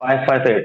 558।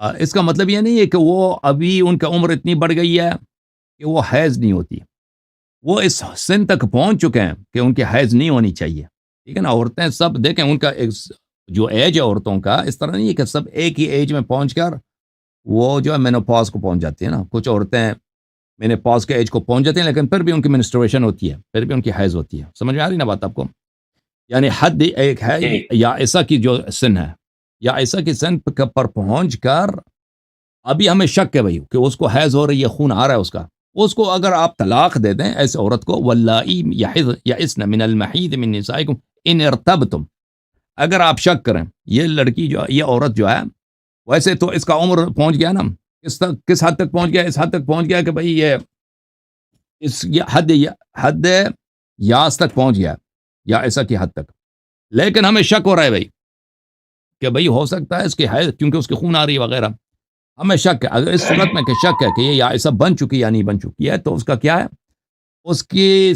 اس کا مطلب یہ نہیں ہے کہ وہ ابھی ان کا عمر اتنی بڑھ گئی ہے کہ وہ حیض نہیں ہوتی، وہ اس سن تک پہنچ چکے ہیں کہ ان کی حیض نہیں ہونی چاہیے، ٹھیک ہے نا. عورتیں سب دیکھیں ان کا جو ایج ہے عورتوں کا اس طرح نہیں ہے کہ سب ایک ہی ایج میں پہنچ کر وہ جو ہے مینوپاز کو پہنچ جاتی ہیں نا. کچھ عورتیں مینوپاز کے ایج کو پہنچ جاتی ہیں لیکن پھر بھی ان کی منسٹریشن ہوتی ہے، پھر بھی ان کی حیض ہوتی ہے. سمجھ میں آ رہی نا بات آپ کو؟ یعنی حد ایک ہے جی یا ایسا کی جو سن ہے یا ایسا کی سن پر پہنچ کر ابھی ہمیں شک ہے بھائی کہ اس کو حیض ہو رہی ہے، خون آ رہا ہے اس کو اگر آپ طلاق دے دیں ایسے عورت کو، واللائی یئسن من المحیض من نسائکم ان ارتبتم، اگر آپ شک کریں یہ لڑکی جو یہ عورت جو ہے ویسے تو اس کا عمر پہنچ گیا نا، کس حد تک پہنچ گیا؟ اس حد تک پہنچ گیا کہ بھائی یہ حد یاس تک پہنچ گیا یا ایسا کی حد تک، لیکن ہمیں شک ہو رہا ہے بھائی کہ بھئی ہو سکتا ہے اس کی حیض کیونکہ اس کی خون آ رہی ہے وغیرہ، ہمیں شک ہے. اگر اس صورت میں کہ شک ہے کہ یہ یا ایسا بن چکی یا نہیں بن چکی ہے تو اس کا کیا ہے؟ اس کی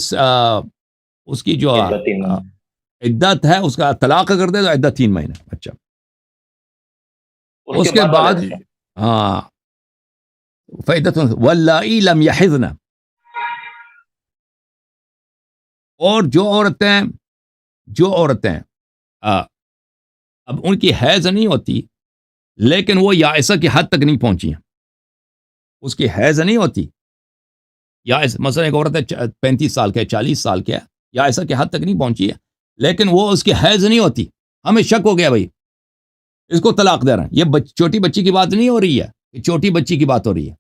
جو عدت 3 مہینے. عدت ہے اس کا طلاق کر دے تو عدت 3 مہینے. اچھا اس کے بعد الگ سے. ہاں فعدت واللائی لم یحضن، اور جو عورتیں اب ان کی حیض نہیں ہوتی لیکن وہ یا ایسا کی حد تک نہیں پہنچی ہیں، اس کی حیض نہیں ہوتی یا مثلا ایک عورت ہے 35 سال کے 40 سال کے یا ایسا کی حد تک نہیں پہنچی ہے لیکن وہ اس کی حیض نہیں ہوتی، ہمیں شک ہو گیا بھائی اس کو طلاق دے رہے ہیں. یہ چھوٹی بچی کی بات نہیں ہو رہی ہے، یہ چھوٹی بچی کی بات ہو رہی ہے،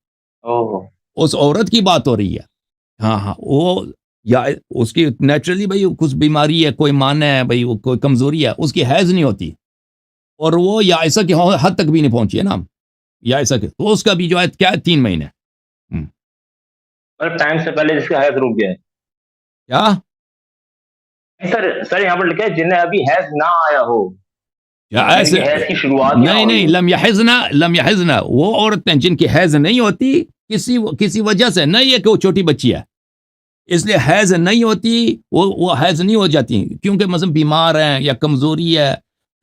اس عورت کی بات ہو رہی ہے. ہاں وہ یا اس کی نیچرلی بھائی کچھ بیماری ہے، کوئی مانا ہے بھائی، کوئی کمزوری ہے، اس کی حیض نہیں ہوتی اور وہ یا ایسا کی حد تک بھی نہیں پہنچی ہے نا، یا ایسا کہ تو اس کا بھی جو ہے کیا ہے 3 مہینے. ٹائم سے پہلے جس کا حیض رک گیا ہے. کیا سر یہاں پر لکھا ہے جنہیں ابھی حیض نہ آیا ہو، یا یعنی ایسے کہ حیض کی شروعات نہ نہیں ہوئی ہو. لم یحزنا وہ عورتیں جن کی حیض نہیں ہوتی کسی وجہ سے، نہیں ہے کہ وہ چھوٹی بچی ہے اس لیے حیض نہیں ہوتی، وہ حیض نہیں ہو جاتی کیونکہ مثلا بیمار ہیں یا کمزوری ہے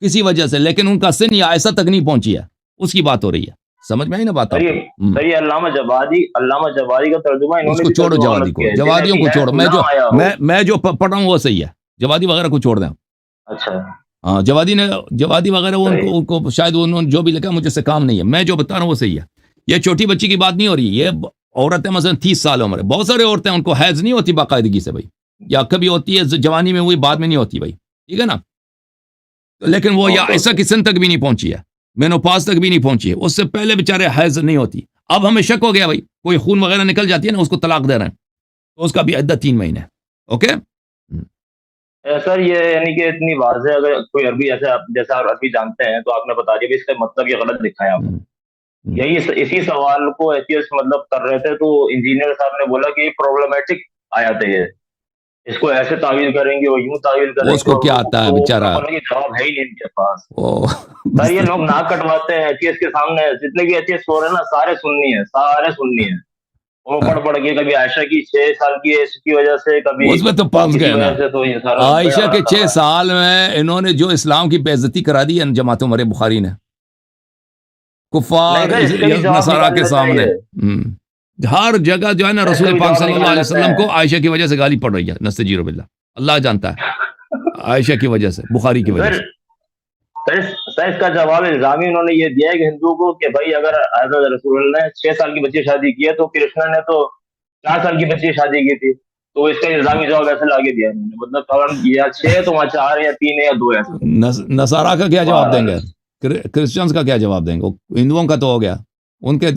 کسی وجہ سے، لیکن ان کا سن یا ایسا تک نہیں پہنچی ہے، اس کی بات ہو رہی ہے. سمجھ میں آئی نا بات آپ کو؟ سر یہ علامہ جوادی کا ترجمہ انہوں اس نے کو بھی چھوڑو، ترجمہ جوادی غلط کو، کیا ہے، جنہیں جوادیوں ابھی کو چھوڑو، حیض نہ آیا ہو. میں جو پڑھ رہا ہوں وہ صحیح ہے، جوادی وغیرہ کو چھوڑ دیں. اچھا ہاں جوادی وغیرہ وہ ان کو شاید انہوں نے جو بھی لکھا مجھے سے کام نہیں ہے، میں جو بتا رہا ہوں وہ صحیح ہے. یہ چھوٹی بچی کی بات نہیں ہو رہی، یہ عورتیں مثلا 30 سال عمر ہے، بہت سارے عورتیں ان کو حیض نہیں ہوتی باقاعدگی سے بھائی، یا کبھی ہوتی ہے جوانی میں ہوئی بعد میں نہیں ہوتی بھائی، ٹھیک ہے نا، لیکن وہ یا ایسا کسن تک بھی نہیں پہنچی ہے، مینوپاز تک بھی نہیں پہنچی ہے، اس سے پہلے بیچارے حیض نہیں ہوتی. اب ہمیں شک ہو گیا بھائی کوئی خون وغیرہ نکل جاتی ہے نا، اس کو طلاق دے رہے ہیں تو اس کا بھی عدت 3 مہینے. اوکے سر یہ یعنی کہ اتنی واضح اگر کوئی عربی جیسا آپ عربی جانتے ہیں تو آپ نے بتا دیا کہ اس کا مطلب یہ غلط لکھا ہے آپ نے. یہی اسی سوال کو ایتھیسٹ مطلب کر رہے تھے تو انجینئر صاحب نے بولا کہ یہ پرابلمٹک آیات ہے، اس کو ایسے تعویل کریں گے، وہ یوں تعویل کریں اس گے، کو اور کیا وہ آتا ہے بیچارہ، جواب ہے ہی نہیں ان کے پاس. سر یہ لوگ ناک کٹواتے ہیں ایتھیسٹ کے سامنے، جتنے بھی ایتھیسٹ ہو رہے ہیں نا سارے سننی ہیں. وہ پڑھ کے کبھی عائشہ کی 6 سال کی ایج کی وجہ سے، کبھی اس میں تو پھنس کسی گئے نا. وجہ سے، تو یہ سارا عائشہ بیڑا کے غرق 6 ہوا ہے. سال میں انہوں نے جو اسلام کی بے عزتی کرا دی ہے جماعت عمر بخاری نے کفار نہیں سر اس کا بھی جواب نصارا نکال کے لیتا ہے سامنے. یہ. ہر جگہ جو ہے نا اس کا رسول بھی پاک جواب صلی اللہ نکال علیہ لیتے وسلم ہیں. کو عائشہ کی وجہ سے گالی پڑ رہی ہے، نستجیر باللہ، اللہ جانتا ہے، عائشہ کی وجہ سے، بخاری کی وجہ سے. سر اس کا جواب الزامی انہوں نے یہ دیا ہے کہ ہندو کو کہ بھائی اگر حضرت رسول اللہ نے 6 سال کی بچی شادی کی ہے تو کرشنا نے تو 4 سال کی بچی شادی کی تھی، تو اس کا الزامی جواب ایسے لاگے دیا انہوں نے، مطلب یا 6 تو وہاں 4 یا 3 یا 2 ایسا. نصارا کا کیا جواب دیں گے؟ کرسچنز کا کیا جواب دیں گے؟ ہندوؤں کا تو ہو گیا، ان کے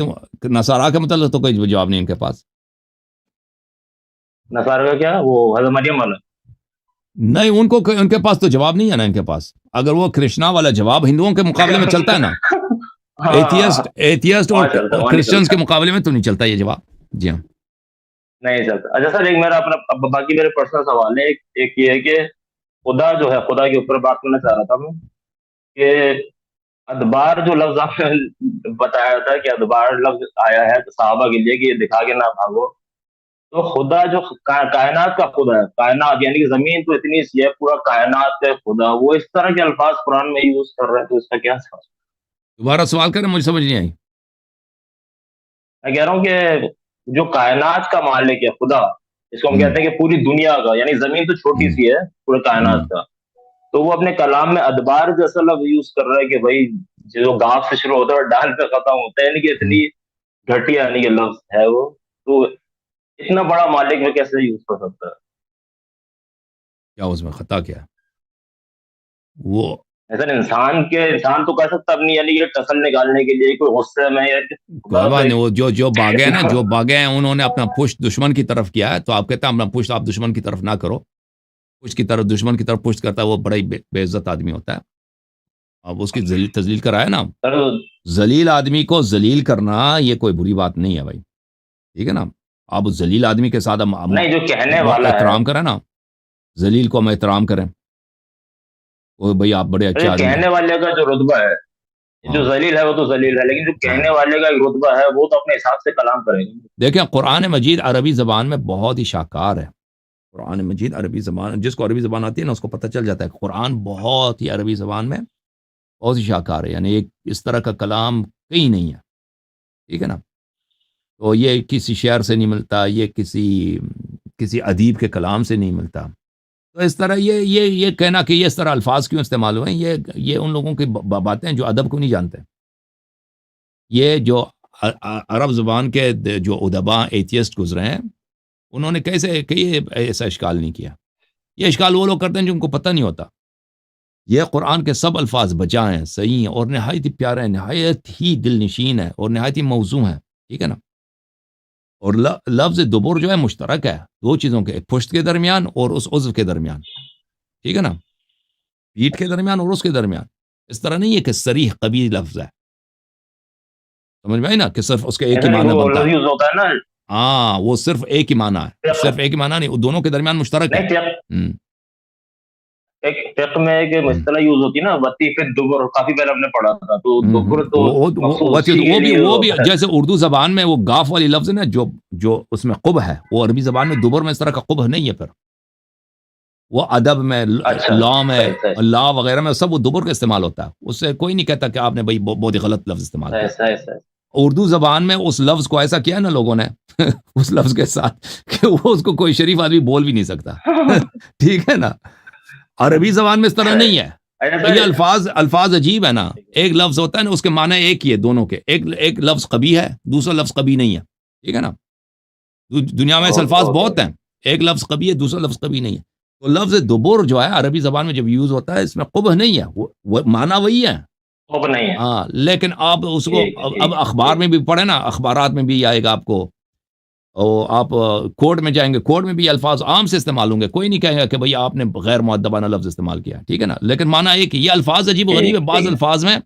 نصارا کے متعلق تو کوئی جواب نہیں ان کے پاس. نصارہ کا کیا؟ وہ حضرت مریم والا نہیں، ان کے پاس تو جواب نہیں ہے نا، ان کے پاس اگر وہ کرشنا والا جواب ہندوؤں کے مقابلے میں چلتا ہے نا، ایتھیسٹ اور کرسچنز کے مقابلے میں تو نہیں چلتا یہ جواب. جی ہاں نہیں چلتا. اچھا سر ایک میرا اپنا باقی میرے پرسنل سوال ہے، ایک یہ ہے کہ خدا جو ہے، خدا کے اوپر بات کرنا چاہ رہا تھا میں کہ ادبار جو لفظ آپ نے بتایا تھا کہ ادبار لفظ آیا ہے تو صحابہ کے لیے کہ یہ دکھا کے نہ بھاگو، تو خدا جو کائنات کا خدا ہے، کائنات یعنی کہ زمین تو اتنی سی ہے، پورا کائنات کا خدا، وہ اس طرح کے الفاظ قرآن میں یوز کر رہے ہیں تو اس کا کیا دوبارہ سوال کریں، مجھے سمجھ نہیں آئی. میں کہہ رہا ہوں کہ جو کائنات کا مالک ہے خدا، اس کو ہم ہوں کہتے ہیں کہ پوری دنیا کا، یعنی زمین تو چھوٹی ہوں سی ہے پورے ہوں کائنات کا، تو وہ اپنے کلام میں ادبار جیسا لفظ یوز کر رہا ہے کہ بھائی جو گاف سے شروع ہوتا ہے اور ڈال پہ ختم ہوتا ہے، یعنی کہ ہوں. اتنی گھٹیا یعنی کہ لفظ ہے وہ. تو اتنا بڑا مالک وہ کیسے یوز کر سکتا ہے؟ کیا اس میں خطا کیا ہے؟ وہ ایسا انسان تو کر سکتا اپنی یعنی یہ ٹسل نکالنے کے لیے کوئی غصے میں یا کوئی خدا بات سے نہیں. وہ جو باغے ہیں نا، جو باغے ہیں انہوں نے اپنا پشت دشمن کی طرف کیا ہے، تو آپ کہتے ہیں اپنا پشت آپ دشمن کی طرف نہ کرو. پشت کی طرف، دشمن کی طرف پشت کرتا ہے وہ بڑا ہی بے عزت آدمی ہوتا ہے. اب اس کی تذلیل کرائے نا. ذلیل آدمی کو ذلیل کرنا یہ کوئی بری بات نہیں ہے بھائی، ٹھیک ہے نا. آپ اس ذلیل آدمی کے ساتھ نہیں جو کہنے والا ہے، احترام کریں نا، ذلیل کو ہم احترام کریں. وہ بھائی آپ بڑے اچھے آدمی ہیں. کہنے والے کا جو رتبہ ہے، ہاں جو ذلیل ہے وہ تو ذلیل ہے، لیکن جو ہاں. کہنے والے کا ایک رتبہ ہے وہ تو اپنے حساب سے کلام کرے گا. دیکھیں قرآن مجید عربی زبان میں بہت ہی شاہکار ہے. قرآن مجید عربی زبان، جس کو عربی زبان آتی ہے نا اس کو پتہ چل جاتا ہے کہ قرآن بہت ہی عربی زبان میں بہت ہی شاہکار ہے. یعنی ایک اس طرح کا کلام کہیں نہیں ہے، ٹھیک ہے نا. تو یہ کسی شعر سے نہیں ملتا، یہ کسی ادیب کے کلام سے نہیں ملتا. تو اس طرح یہ کہنا کہ یہ اس طرح الفاظ کیوں استعمال ہوئے ہیں، یہ ان لوگوں کی باتیں ہیں جو ادب کو نہیں جانتے. یہ جو عرب زبان کے جو ادبا ایتھیسٹ گزرے ہیں، انہوں نے کئی ایسا اشکال نہیں کیا. یہ اشکال وہ لوگ کرتے ہیں جو ان کو پتہ نہیں ہوتا. یہ قرآن کے سب الفاظ بجا ہیں، صحیح ہیں اور نہایت ہی پیارے ہیں، نہایت ہی دل نشین ہے اور نہایت ہی موزوں ہیں، ٹھیک ہے نا. اور لفظ دبر جو ہے مشترک ہے دو چیزوں کے، ایک پشت کے درمیان اور اس عضو کے درمیان، ٹھیک ہے نا. پیٹھ کے درمیان اور اس کے درمیان. اس طرح نہیں ہے کہ صریح قبیح لفظ ہے، سمجھ میں آئی نا، کہ صرف اس کے ایک ہی ایسا نہیں معنی وہ بنتا لفظ ہے. یوز ہوتا ہے نا. ہاں وہ صرف ایک ہی معنی ہے، فقہ، صرف ایک ہی معنی نہیں، وہ دونوں کے درمیان مشترک ہے. نہیں فقہ، ہم، ایک فقہ میں ایک ہم، اصطلاح یوز ہوتی ہے نا، وطیف دبر، کافی پہلے ہم نے پڑھا تھا، تو دبر تو مخصوص اسی کے لیے وہ بھی ہوتا ہے. جیسے اردو زبان میں وہ گاف والی لفظ ہے نا، جو اس میں قب ہے، وہ عربی زبان میں دبر میں اس طرح کا قب نہیں ہے. پھر وہ ادب میں، اچھا لا میں، صحیح صحیح لا وغیرہ میں سب وہ دبر کا استعمال ہوتا ہے. اس سے کوئی نہیں کہتا کہ آپ نے بھائی بہت ہی غلط لفظ استعمال صحیح کیا. صحیح صحیح. اردو زبان میں اس لفظ کو ایسا کیا نا لوگوں نے اس لفظ کے ساتھ کہ وہ اس کو کوئی شریف آدمی بول بھی نہیں سکتا. ٹھیک ہے نا. عربی زبان میں اس طرح نہیں ہے. اچھا اور یہ سر، الفاظ عجیب ہے نا. ایک لفظ ہوتا ہے نا، اس کے معنی ایک ہی ہے دونوں کے. ایک لفظ قبیح ہے، دوسرا لفظ قبیح نہیں ہے، ٹھیک ہے نا. دنیا میں ایسے الفاظ بہت ہیں، ایک لفظ قبیح ہے، دوسرا لفظ قبیح نہیں ہے. تو لفظ دبر جو ہے عربی زبان میں جب یوز ہوتا ہے، اس میں قبح نہیں ہے، وہ معنی وہی ہے. خوب نہیں ہے. ہاں لیکن آپ اس کو ٹھیک ہے اب ٹھیک اخبار میں بھی پڑھیں نا، اخبارات میں بھی آئے گا آپ کو، اور آپ کورٹ میں جائیں گے، کورٹ میں بھی الفاظ عام سے استعمال ہوں گے. کوئی نہیں کہے گا کہ بھئی آپ نے غیر مؤدبانہ لفظ استعمال کیا، ٹھیک ہے نا. لیکن معنی ایک ہی. یہ الفاظ عجیب و غریب ہے. ٹھیک ٹھیک.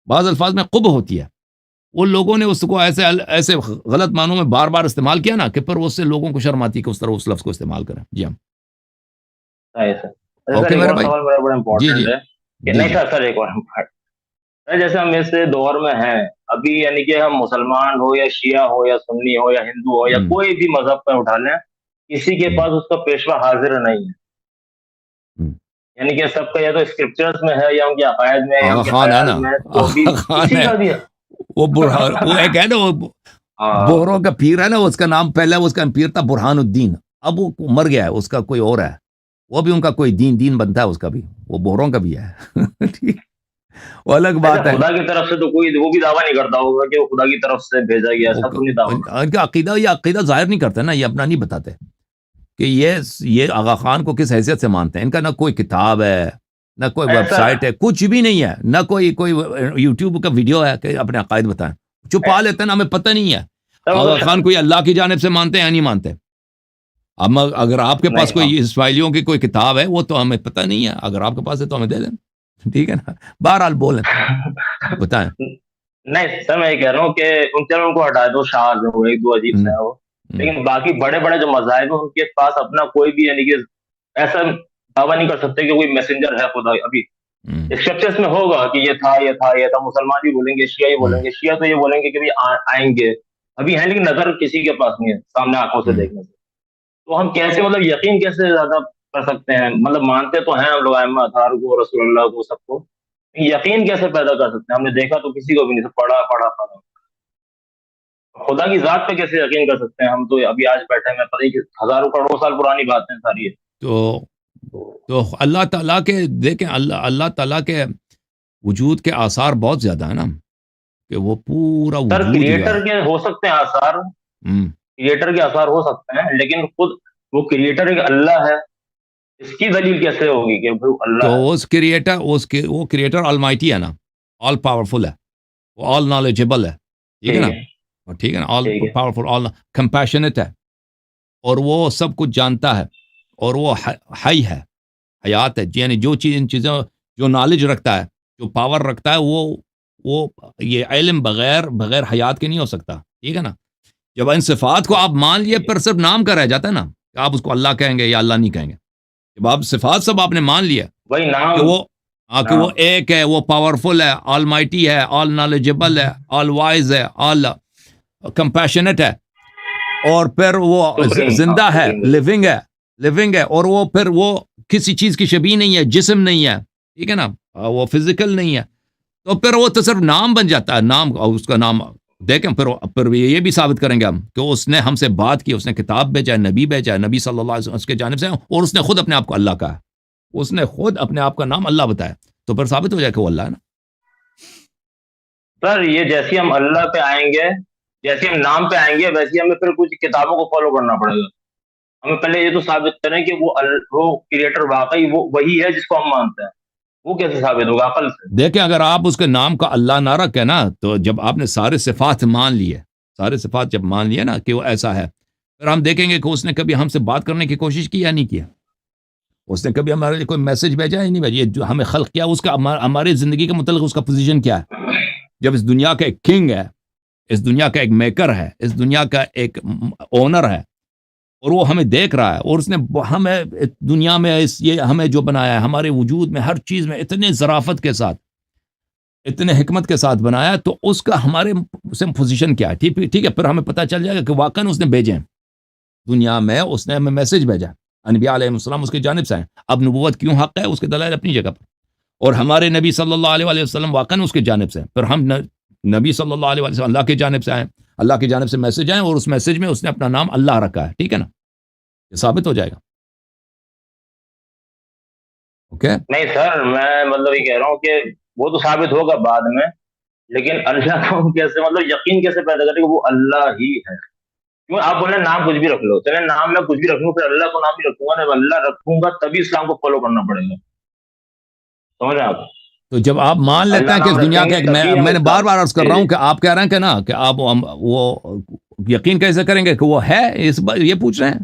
بعض الفاظ میں قبح ہوتی ہے. ان لوگوں نے اس کو ایسے غلط معنوں میں بار بار استعمال کیا نا، کہ پھر اس سے لوگوں کو شرم آتی ہے کہ اس طرح اس لفظ کو استعمال کریں. جی ہم صحیح سر. اچھا سر اوکے ایک میرے اور بھائی. سوال میرا بڑا جی جی امپورٹنٹ ہے کہ جی نہیں جی. سر ایک اور سر، جیسے ہم اس دور میں ہیں ابھی، یعنی کہ ہم مسلمان ہو یا شیعہ ہو یا سنی ہو یا ہندو ہو یا ہم، کوئی بھی مذہب پہ اٹھا لیں، کسی کے ہم، پاس اس کا پیشوا حاضر نہیں ہے. ہم. یعنی کہ سب کا یا تو اسکرپچرز میں ہے یا ان کے عقائد میں ہے یا آغا ان کے خان ہے خیال نا، میں ہے، تو ابھی آغا خان کسی ہے. کا بھی وہ برہان، وہ ایک ہے نا، وہ ہاں بہروں کا پیر ہے نا، اس کا نام پہلے اس کا پیر تھا برہان الدین. اب وہ مر گیا ہے، اس کا کوئی اور ہے. وہ بھی ان کا کوئی دین بنتا ہے اس کا بھی، وہ بہروں کا بھی ہے. ٹھیک، وہ الگ ایسا بات ہے. خدا کی طرف سے تو کوئی وہ بھی دعویٰ نہیں کرتا ہوگا کہ وہ خدا کی طرف سے بھیجا گیا، ایسا تو نہیں دعویٰ کرتا. ان کا عقیدہ، یہ عقیدہ ظاہر نہیں کرتے نا، یہ اپنا نہیں بتاتے کہ یہ آغا خان کو کس حیثیت سے مانتے ہیں. ان کا نہ کوئی کتاب ہے، نہ کوئی ویب ایسا سائٹ ہے، کچھ بھی نہیں ہے. نہ کوئی یوٹیوب کا ویڈیو ہے کہ اپنے عقائد بتائیں. چھپا لیتے ہیں نا، ہمیں پتہ نہیں ہے. سر وہ آغا تو خان کوئی اللہ کی جانب سے مانتے ہیں یا نہیں مانتے. اب اگر آپ کے پاس نہیں ہاں کوئی اسرائیلیوں کی کوئی کتاب ہے، وہ تو ہمیں پتہ نہیں ہے. اگر آپ کے پاس ہے تو ہمیں دے دیں، ٹھیک ہے نا. بہرحال بولیں، بتائیں. نہیں سر، میں یہ کہہ رہا ہوں کہ چلو ان کو ہٹا دو، شاذ ہو ایک دو عجیب سے ہم، ہیں وہ، ہم، لیکن باقی بڑے بڑے جو مذاہب ہیں ان کے پاس اپنا کوئی بھی یعنی کہ ایسا دعویٰ نہیں کر سکتے کہ کوئی میسنجر ہے خدا. ابھی ہم، اسکرپچرس میں ہوگا کہ یہ تھا یہ تھا یہ تھا، مسلمان بھی بولیں گے، شیعہ بھی ہم، بولیں گے. شیعہ تو یہ بولیں گے کہ بھی آئیں گے، ابھی ہیں لیکن نظر کسی کے پاس نہیں ہے سامنے آنکھوں سے ہم. دیکھنے سے. تو ہم کیسے مطلب یقین کیسے زیادہ کر سکتے ہیں؟ مطلب مانتے تو ہیں ہم لوگ ائمہ اطہار کو، رسول اللہ کو، سب کو، یقین کیسے پیدا کر سکتے ہیں؟ ہم نے دیکھا تو کسی کو بھی نہیں، پڑھا پڑھا پڑھا خدا کی ذات پہ کیسے یقین کر سکتے ہیں؟ ہم تو ابھی آج بیٹھے ہیں، پتہ ہی کہ ہزاروں کروڑوں سال پرانی باتیں ساری ہے۔ تو تو اللہ تعالیٰ کے دیکھیں، اللہ تعالیٰ کے وجود کے آثار بہت زیادہ ہیں نا، کہ وہ پورا سر وجود جو ہے کریٹر کے ہو سکتے ہیں آثار، ہم، کریٹر کے آثار ہو سکتے ہیں، لیکن خود وہ کریٹر ایک اللہ ہے، اس کی دلیل کیسے ہوگی کہ وہ اللہ تو ہے؟ اس کریٹر وہ کریٹر آلمائٹی ہے نا، آل پاورفل ہے، وہ آل نالجبل ہے، ٹھیک ہے نا، ٹھیک ہے نا، آل ٹھیک ہے، پاورفل، آل کمپیشنٹ ہے، اور وہ سب کچھ جانتا ہے، اور وہ حی ہے، حیات ہے، یعنی جو چیز ان چیزوں جو نالج رکھتا ہے، جو پاور رکھتا ہے، وہ یہ علم بغیر حیات کے نہیں ہو سکتا، ٹھیک ہے نا۔ جب ان صفات کو آپ مان لیے، پھر صرف نام کا رہ جاتا ہے نا، کہ آپ اس کو اللہ کہیں گے یا اللہ نہیں کہیں گے۔ جب آپ صفات سب آپ نے مان لیا وہی کہ نام، کہ وہ ایک ہے، وہ پاورفل ہے، آل مائٹی ہے، آل نالجبل ہے، آل وائز ہے، آل کمپیشنٹ ہے، اور پھر وہ زندہ ہے، لیونگ ہے، اور وہ پھر وہ کسی چیز کی شبیہ نہیں ہے، جسم نہیں ہے، ٹھیک ہے نا، وہ فزیکل نہیں ہے، تو پھر وہ تو صرف نام بن جاتا ہے، نام، اور اس کا نام دیکھیں، پھر یہ بھی ثابت کریں گے ہم کہ اس نے ہم سے بات کی، اس نے کتاب بھیجا، نبی بھیجا، نبی صلی اللہ علیہ وسلم اس کے جانب سے، اور اس نے خود اپنے آپ کو اللہ کہا، اس نے خود اپنے آپ کا نام اللہ بتایا، تو پھر ثابت ہو جائے کہ وہ اللہ ہے نا۔ سر یہ جیسے ہم اللہ پہ آئیں گے، جیسے ہم نام پہ آئیں گے، ویسے ہمیں پھر کچھ کتابوں کو فالو کرنا پڑے گا۔ ہمیں پہلے یہ تو ثابت کریں کہ وہ کریٹر واقعی وہ وہی ہے جس کو ہم مانتے ہیں، وہ کیسے ثابت ہوگا؟ عقل سے؟ دیکھیں، اگر آپ اس کے نام کا اللہ نہ رکھے نا، تو جب آپ نے سارے صفات مان لیے، سارے صفات جب مان لیے نا کہ وہ ایسا ہے، پھر ہم دیکھیں گے کہ اس نے کبھی ہم سے بات کرنے کی کوشش کی یا نہیں کیا، اس نے کبھی ہمارے لیے کوئی میسج بھیجا یا نہیں بھیجا، جو ہمیں خلق کیا، اس کا ہماری زندگی کے متعلق اس کا پوزیشن کیا ہے؟ جب اس دنیا کا ایک کنگ ہے، اس دنیا کا ایک میکر ہے، اس دنیا کا ایک اونر ہے، اور وہ ہمیں دیکھ رہا ہے، اور اس نے ہمیں دنیا میں یہ ہمیں جو بنایا ہے، ہمارے وجود میں ہر چیز میں اتنے ظرافت کے ساتھ، اتنے حکمت کے ساتھ بنایا، تو اس کا ہمارے سے پوزیشن کیا ہے؟ ٹھیک ہے، پھر ہمیں پتہ چل جائے گا کہ واقعاً اس نے بھیجے ہیں دنیا میں، اس نے ہمیں میسج بھیجا، انبیاء علیہ السلام اس کی جانب سے ہیں۔ اب نبوت کیوں حق ہے؟ اس کے دلائل اپنی جگہ پر، اور ہمارے نبی صلی اللہ علیہ وسلم واقعاً اس کی جانب سے ہیں، پھر ہم نبی صلی اللہ علیہ وسلم اللہ کی جانب سے آئے، اللہ کی جانب سے میسج آئے، اور اس میسج میں اس نے اپنا نام اللہ رکھا ہے، ٹھیک ہے نا، یہ ثابت ہو جائے گا۔ اوکے، نہیں سر، میں مطلب یہ کہہ رہا ہوں کہ وہ تو ثابت ہوگا بعد میں، لیکن اللہ کو ہم کیسے مطلب یقین کیسے پیدا کریں کہ وہ اللہ ہی ہے؟ کیوں آپ بولے نام کچھ بھی رکھ لو، چلے نام میں کچھ بھی رکھ لوں، پھر اللہ کو نام بھی رکھوں گا، جب اللہ رکھوں گا تبھی اسلام کو فالو کرنا پڑے گا، سمجھ رہے ہیں آپ؟ تو جب آپ مان لیتے اللہ ہیں کہ نام اس دنیا رکھیں کا گے ایک تبھی ہم میں نے بار بار عرض کر رہا ہوں کہ آپ کہہ رہے ہیں کہ نا کہ آپ وہ یقین کیسے کریں گے کہ وہ ہے، یہ پوچھ رہے ہیں،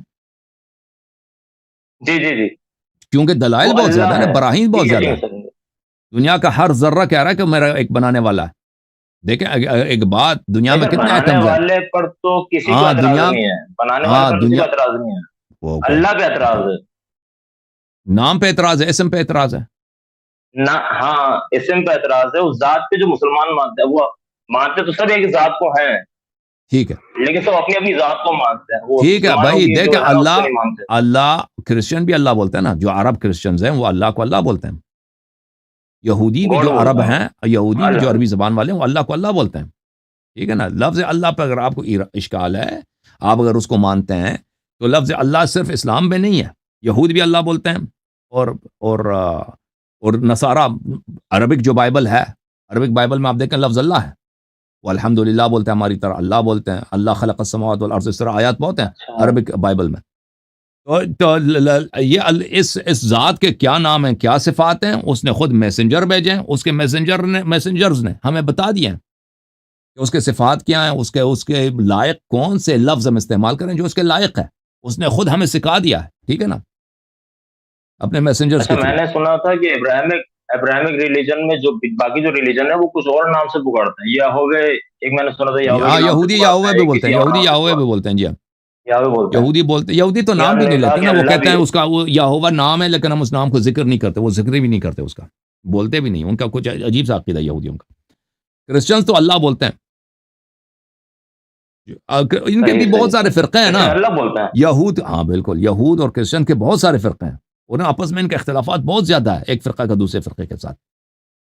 جی جی جی، کیونکہ دلائل وہ بہت زیادہ اللہ ہے، ہے، براہین بہت یہ زیادہ کیسے ہے، کر سکیں گے؟ دنیا کا ہر ذرہ کہہ رہا ہے کہ میرا ایک بنانے والا ہے۔ دیکھیں ایک بات، دنیا نہیں میں سر، کتنے بنانے ایٹمز ہیں؟ والے پر تو کسی کو ہاں اعتراض دنیا، نہیں ہے، بنانے والے ہاں پر کسی دنیا، کو اعتراض نہیں ہے، اوکے، اللہ پہ اعتراض ہے۔ نام پہ اعتراض ہے، اسم پہ اعتراض ہے، نہ ہاں، اسم پہ اعتراض ہے، اس ذات پہ جو مسلمان مانتے ہیں، وہ مانتے تو سب ایک ذات کو ہیں، ٹھیک ہے، لیکن سب اپنی اپنی ذات کو مانتے ہیں، وہ ٹھیک ہے مسلمانوں بھائی، کی جو دیکھیں ہے اس کو نہیں مانتے۔ اللہ کرسچن بھی اللہ بولتے ہیں نا، جو عرب کرسچنز ہیں وہ اللہ کو اللہ بولتے ہیں، یہودی بھی گاڈ جو عرب بولتا ہوں، ہیں، یہودی بھی جو اللہ، عربی زبان والے ہیں، وہ اللہ کو اللہ بولتے ہیں، ٹھیک ہے نا۔ لفظ اللہ پہ اگر آپ کو اشکال ہے، آپ اگر اس کو مانتے ہیں، تو لفظ اللہ صرف اسلام میں نہیں ہے، یہود بھی اللہ بولتے ہیں، اور اور اور نصارہ، عربک جو بائبل ہے، عربک بائبل میں آپ دیکھیں لفظ اللہ ہے، وہ الحمد للہ بولتے ہیں، ہماری طرح اللہ بولتے ہیں، اللہ خلق السماوات والارض، اس طرح آیات بہت ہیں اچھا، عربک بائبل میں۔ تو یہ اس ذات کے کیا نام ہیں، کیا صفات ہیں، اس نے خود میسنجر بھیجے ہیں، اس کے میسنجرز نے ہمیں بتا دیے ہیں کہ اس کے صفات کیا ہیں، اس کے لائق کون سے لفظ ہم استعمال کریں جو اس کے لائق ہے، اس نے خود ہمیں سکھا دیا ہے، ٹھیک ہے نا، اپنے میسنجرز اچھا کے میں تھرو۔ نے سنا تھا کہ ابراہمک ریلیجن میں جو باقی جو ریلیجن ہے وہ کچھ اور نام سے پکارتے ہیں، یہوہ، ایک میں نے سنا تھا یہوہ کے ہاں، نام سے یہودی پکارتے یہوہ ہیں، بھی ایک بولتے کسی ہیں، اور یہودی نام سے یہوہ بھی پکارتے بولتے ہیں، جی ہاں، ہیں، یہوہ بولتے ہیں۔ یہودی بولتے، یہودی تو یہاں نام بھی میں نہیں نے کہا لیتے کہ نا، وہ اللہ کہتے بھی ہیں اس کا وہ یہوہ نام ہے، لیکن ہم اس نام کو ذکر نہیں کرتے، وہ ذکر بھی نہیں کرتے، اس کا بولتے بھی نہیں، ان کا کچھ عجیب سا عقیدہ یہودیوں کا۔ کرسچنز تو اللہ بولتے ہیں، ان کے بھی صحیح بہت صحیح سارے صحیح، فرقے ہیں نا، لیکن اللہ بولتا ہے۔ یہود، ہاں بالکل، یہود اور کرسچن کے بہت سارے فرقے ہیں، اور آپس میں ان کے اختلافات بہت زیادہ ہے، ایک فرقہ کا دوسرے فرقے کے ساتھ،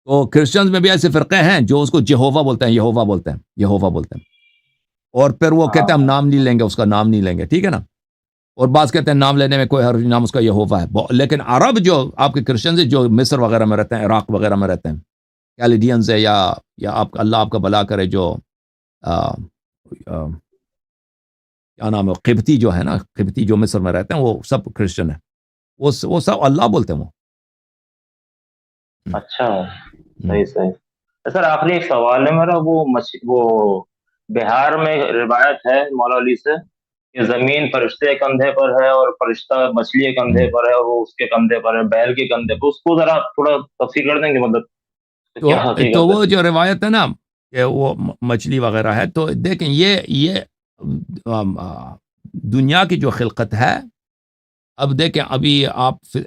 تو کرسچنز میں بھی ایسے فرقے ہیں جو اس کو یہووا بولتے ہیں، یہووا بولتے ہیں، یہووا بولتے ہیں، اور پھر وہ کہتے ہیں ہم نام نہیں لیں گے، اس کا نام نہیں لیں گے، ٹھیک ہے نا، اور بعض کہتے ہیں نام لینے میں کوئی حرج، نام اس کا یہووا ہے، لیکن عرب جو آپ کے کرسچنز ہیں جو مصر وغیرہ میں رہتے ہیں، عراق وغیرہ میں رہتے ہیں، کیلیڈینز ہے، یا آپ اللہ آپ کا بھلا کرے جو کیا نام ہے، قبطی جو ہے نا، قبطی جو مصر میں رہتے ہیں وہ سب کرسچن ہیں، وہ سب اللہ بولتے ہیں وہ. اچھا، صحیح صحیح. سر آخری ایک سوال ہے میرا، وہ بہار میں روایت ہے مولا علی سے کہ زمین فرشتے کے کندھے پر ہے اور فرشتہ مچھلی کے کندھے پر ہے اور وہ اس کے کندھے پر ہے، بیل کے کندھے پر. اس کو ذرا تھوڑا تفصیل کر دیں گے، مطلب کیا تو حقیقت ہے؟ وہ جو روایت ہے نا کہ وہ مچھلی وغیرہ ہے، تو دیکھیں یہ دنیا کی جو خلقت ہے. اب دیکھیں ابھی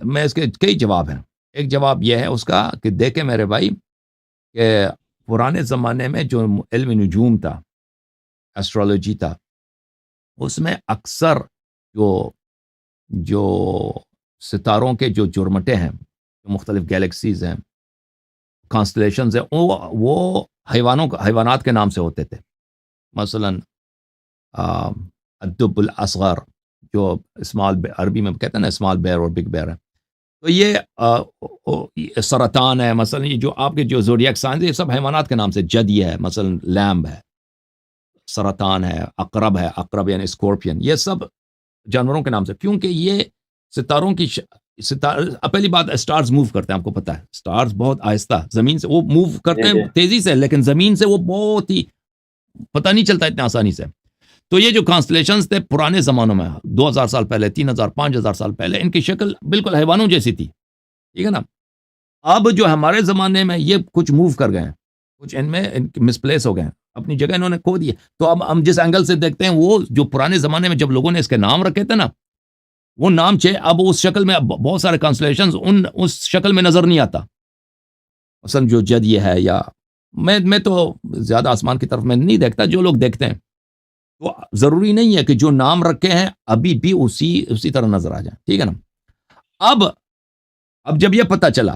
میں اس کے کئی جواب ہیں. ایک جواب یہ ہے اس کا کہ دیکھیں میرے بھائی کہ پرانے زمانے میں جو علم نجوم تھا، ایسٹرولوجی تھا، اس میں اکثر جو ستاروں کے جو جرمٹے ہیں، جو مختلف گیلیکسیز ہیں، کانسٹلیشنز ہیں، وہ حیوانات کے نام سے ہوتے تھے. مثلا الدب الاصغر جو عربی میں کہتے ہیں نا اسمال بیر اور بگ بیر ہے، تو یہ سرطان ہے، مثلا یہ جو آپ کے جو زوڈیاک سائنز ہے، یہ سب حیوانات کے نام سے. جدی ہے، مثلا لیمب ہے، سرطان ہے، عقرب یعنی اسکورپین، یہ سب جانوروں کے نام سے. کیونکہ یہ ستاروں کی پہلی بات، اسٹارز موو کرتے ہیں، آپ کو پتہ ہے اسٹارز بہت آہستہ زمین سے وہ موو کرتے ہیں تیزی سے، لیکن زمین سے وہ بہت ہی پتہ نہیں چلتا اتنے آسانی سے. تو یہ جو کانسٹلیشنز تھے پرانے زمانوں میں، 2000 سال پہلے، 3000 5000 سال پہلے، ان کی شکل بالکل حیوانوں جیسی تھی، ٹھیک ہے نا. اب جو ہمارے زمانے میں یہ کچھ موو کر گئے ہیں، کچھ ان میں مسپلیس ہو گئے ہیں، اپنی جگہ انہوں نے کھو دی ہے. تو اب ہم جس اینگل سے دیکھتے ہیں، وہ جو پرانے زمانے میں جب لوگوں نے اس کے نام رکھے تھے نا، وہ نام اب اس شکل میں بہت سارے کانسٹلیشنز اس شکل میں نظر نہیں آتا. مثلا جو جد یہ ہے، یا میں تو زیادہ آسمان کی طرف میں نہیں دیکھتا، جو لوگ دیکھتے ہیں تو ضروری نہیں ہے کہ جو نام رکھے ہیں ابھی بھی اسی طرح نظر آ جائیں، ٹھیک ہے نا. اب جب یہ پتہ چلا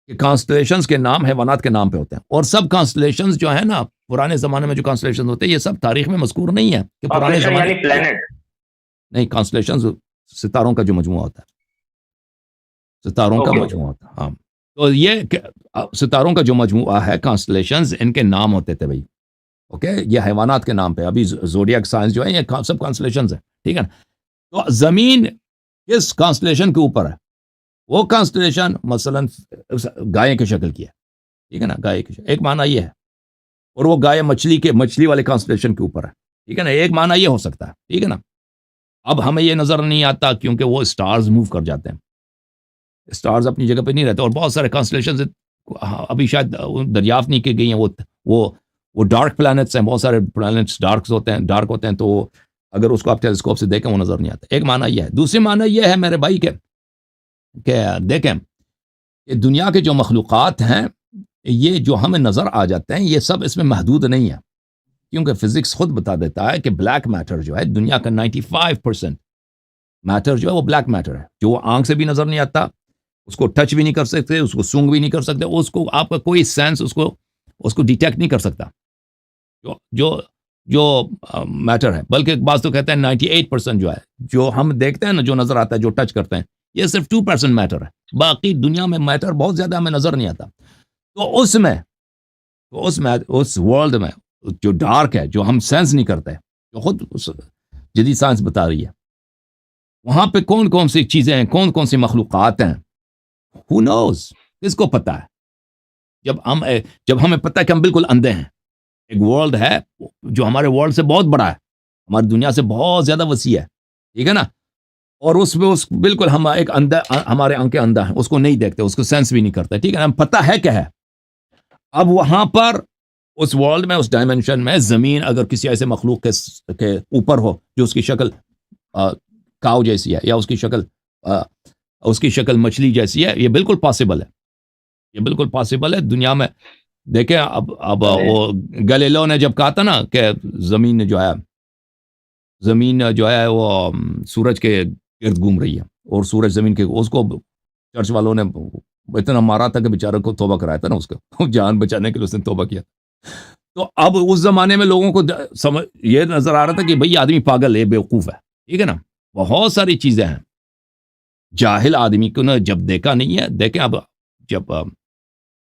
کہ کانسٹلیشنز کے نام حیوانات کے نام پہ ہوتے ہیں، اور سب کانسٹلیشنز جو ہیں نا پرانے زمانے میں جو کانسٹلیشنز ہوتے ہیں، یہ سب تاریخ میں مذکور نہیں ہے کہ پرانے زمانے یعنی پلانٹ نہیں، کانسٹلیشنز ستاروں کا جو مجموعہ ہوتا ہے، ستاروں کا مجموعہ ہوتا ہے. ہاں، تو یہ ستاروں کا جو مجموعہ ہے کانسٹلیشنز، ان کے نام ہوتے تھے بھائی، اوکے. یہ حیوانات کے نام پہ ابھی زوڈیاک سائنس جو ہے یہ سب کانسٹلیشنز ہیں، ٹھیک ہے نا. تو زمین کس کانسٹلیشن کے اوپر ہے؟ وہ کانسٹلیشن مثلا گائے کی شکل کی ہے، ٹھیک ہے نا، گائے کی شکل، ایک معنی یہ ہے. اور وہ گائے مچھلی والے کانسٹلیشن کے اوپر ہے، ٹھیک ہے نا، ایک معنی یہ ہو سکتا ہے، ٹھیک ہے نا. اب ہمیں یہ نظر نہیں آتا کیونکہ وہ سٹارز موو کر جاتے ہیں، سٹارز اپنی جگہ پہ نہیں رہتے، اور بہت سارے کانسٹلیشنز ابھی شاید دریافت نہیں کی گئی ہیں. وہ ڈارک پلانٹس ہیں، بہت سارے پلانٹس ڈارک ہوتے ہیں، تو اگر اس کو آپ ٹیلیسکوپ سے دیکھیں وہ نظر نہیں آتا. ایک معنی یہ ہے. دوسری معنی یہ ہے میرے بھائی کہ دیکھیں کہ دنیا کے جو مخلوقات ہیں، یہ جو ہمیں نظر آ جاتے ہیں، یہ سب اس میں محدود نہیں ہے، کیونکہ فزکس خود بتا دیتا ہے کہ بلیک میٹر جو ہے دنیا کا 95% میٹر جو ہے وہ بلیک میٹر ہے، جو وہ آنکھ سے بھی نظر نہیں آتا، اس کو ٹچ بھی نہیں کر سکتے، اس کو سونگ بھی نہیں کر سکتے، اس کو آپ کا کوئی سینس اس کو ڈیٹیکٹ نہیں کر سکتا جو میٹر ہے. بلکہ بعض تو کہتے ہیں 98% جو ہے، جو ہم دیکھتے ہیں نا، جو نظر آتا ہے، جو ٹچ کرتے ہیں، یہ صرف 2% میٹر ہے. باقی دنیا میں میٹر بہت زیادہ ہمیں نظر نہیں آتا. تو اس ورلڈ میں جو ڈارک ہے، جو ہم سینس نہیں کرتے، جو خود جدید سائنس بتا رہی ہے، وہاں پہ کون کون سی چیزیں ہیں، کون کون سی مخلوقات ہیں، who knows، کس کو پتا ہے. جب ہمیں پتا ہے کہ ہم بالکل اندھے ہیں، ایک ورلڈ ہے جو ہمارے ورلڈ سے بہت بڑا ہے، ہماری دنیا سے بہت زیادہ وسیع ہے، ٹھیک ہے نا، اور اس بالکل ہم ہمارے آنکھیں اندھا ہیں، اس کو نہیں دیکھتے، اس کو سینس بھی نہیں کرتے، ٹھیک ہے نا، ہم پتا ہے کیا ہے. اب وہاں پر اس ورلڈ میں، اس ڈائمنشن میں، زمین اگر کسی ایسے مخلوق کے اوپر ہو جو اس کی شکل کاؤ جیسی ہے، یا اس کی شکل مچھلی جیسی ہے، یہ بالکل پاسبل ہے، یہ بالکل پاسبل ہے دنیا میں. دیکھیں اب وہ گلیلیو نے جب کہا تھا نا کہ زمین جو ہے وہ سورج کے ارد گھوم رہی ہے، اور سورج زمین کے، اس کو چرچ والوں نے اتنا مارا تھا کہ بیچارے کو توبہ کرایا تھا نا اس کو جان بچانے کے لیے اس نے توبہ کیا. تو اب اس زمانے میں لوگوں کو یہ نظر آ رہا تھا کہ بھئی آدمی پاگل ہے, بیوقوف ہے, ٹھیک ہے نا. بہت ساری چیزیں ہیں. جاہل آدمی کو نا جب دیکھا نہیں ہے, دیکھیں اب جب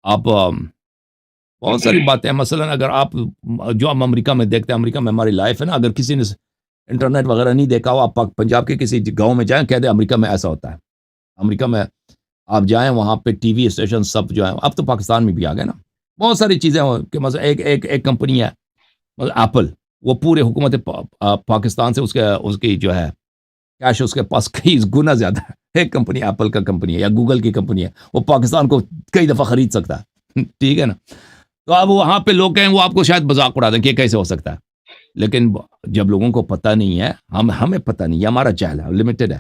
آپ بہت ساری باتیں ہیں. مثلا اگر آپ جو ہم امریکہ میں دیکھتے ہیں, امریکہ میں ہماری لائف ہے نا, اگر کسی نے انٹرنیٹ وغیرہ نہیں دیکھا ہو, آپ پنجاب کے کسی گاؤں میں جائیں, کہہ دیں امریکہ میں ایسا ہوتا ہے. امریکہ میں آپ جائیں, وہاں پہ ٹی وی اسٹیشن سب جو ہیں, اب تو پاکستان میں بھی آ گئے نا, بہت ساری چیزیں ہیں کہ مثلا ایک کمپنی ہے مطلب ایپل, وہ پورے حکومت پاکستان سے اس کی جو ہے کیش اس کے پاس کئی گنا زیادہ ہے. ایک کمپنی ایپل کا کمپنی ہے یا گوگل کی کمپنی ہے, وہ پاکستان کو کئی دفعہ خرید سکتا ہے, ٹھیک ہے نا. تو اب وہاں پہ لوگ کہیں, وہ آپ کو شاید مذاق اڑا دیں کہ کیسے ہو سکتا ہے, لیکن جب لوگوں کو پتہ نہیں ہے, ہمیں پتہ نہیں ہے, ہمارا جہل ہے, لمیٹڈ ہے,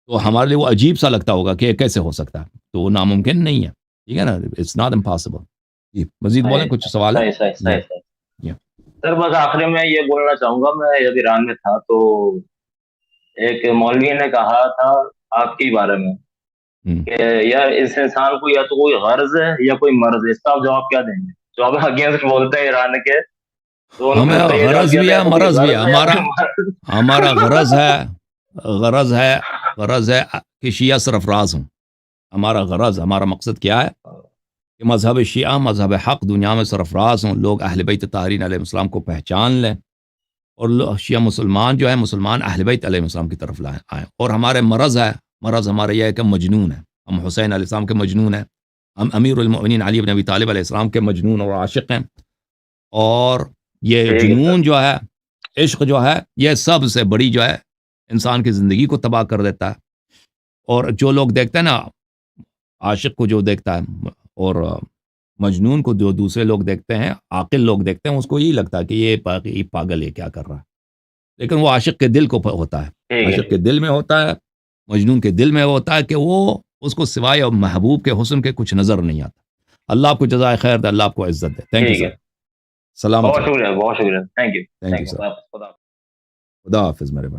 تو ہمارے لیے وہ عجیب سا لگتا ہوگا کہ کیسے ہو سکتا ہے. تو وہ ناممکن نہیں ہے, ٹھیک ہے نا, اٹس ناٹ امپاسبل. جی مزید بولیں, کچھ سوال ہے؟ صحیح. سر بس آخری میں یہ بولنا چاہوں گا, میں جب ایران میں تھا تو ایک مولوی نے کہا تھا آپ کے بارے میں کہ یار اس انسان کو یا تو کوئی غرض ہے یا کوئی مرض ہے, اس کا آپ جواب کیا دیں گے؟ جو آپ اگینسٹ بولتے ہیں ایران کے, تو ہمیں غرض بھی ہے, مرض بھی ہے. ہمارا غرض ہے کہ شیعہ سرفراز ہوں. ہمارا مقصد کیا ہے کہ مذہب شیعہ, مذہب حق دنیا میں سرفراز ہوں, لوگ اہل بیت طاہرین علیہ السلام کو پہچان لیں, اور شیعہ مسلمان جو ہے, مسلمان اہل بیت علیہ السلام کی طرف آئیں. اور ہمارے مرض ہمارا یہ ہے کہ مجنون ہے, ہم حسین علیہ السلام کے مجنون ہیں, ہم امیر المؤمنین علی بن ابی طالب علیہ السلام کے مجنون اور عاشق ہیں. اور یہ جنون جو ہے, عشق جو ہے, یہ سب سے بڑی جو ہے انسان کی زندگی کو تباہ کر دیتا ہے. اور جو لوگ دیکھتے ہیں نا, عاشق کو جو دیکھتا ہے اور مجنون کو جو دوسرے لوگ دیکھتے ہیں, عاقل لوگ دیکھتے ہیں, اس کو یہی لگتا ہے کہ یہ پاگل ہے, کیا کر رہا ہے. لیکن وہ عاشق کے دل کو ہوتا ہے, عاشق کے دل میں ہوتا ہے, مجنون کے دل میں ہوتا ہے کہ وہ اس کو سوائے اور محبوب کے حسن کے کچھ نظر نہیں آتا. اللہ آپ کو جزائے خیر دے, اللہ آپ کو عزت دے. Thank you sir. سلام. بہت شکریہ, تھینک یو سر. خدا حافظ میرے بھائی.